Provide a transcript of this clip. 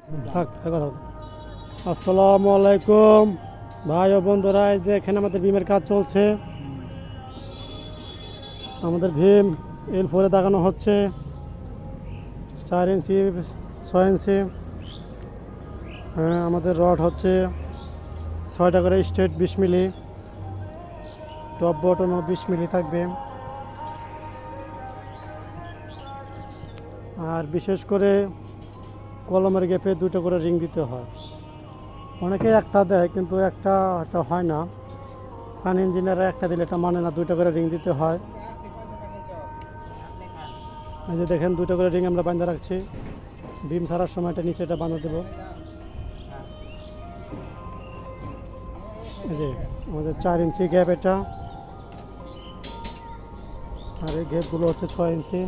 থাক কথা বল। আসসালামু আলাইকুম ভাই ও বন্ধুরা, এই যে এখানে আমাদের ভীমের কাজ চলছে। আমাদের ভীম L4 দাগানো হচ্ছে 4 ইঞ্চি 6 ইঞ্চি। হ্যাঁ, আমাদের রড হচ্ছে 6টা করে স্ট্রেট 20 মিলি, টপ বটমও 20 মিলি থাকবে। আর বিশেষ করে কলমের গ্যাপে 2টা করে রিং দিতে হয়। অনেকে একটা দেয় কিন্তু একটা হয় না। কারণ ইঞ্জিনিয়াররা একটা দিলে এটা মানে না, 2টা করে রিং দিতে হয়। এই যে দেখেন 2টা করে রিং আমরা বাঁধা রাখছি। বিম ছাড়ার সময় এটা নিচে এটা বাঁধা দেবো। এই যে আমাদের 4 ইঞ্চি গ্যাপ এটা, আর এই গ্যাপগুলো হচ্ছে 6 ইঞ্চি।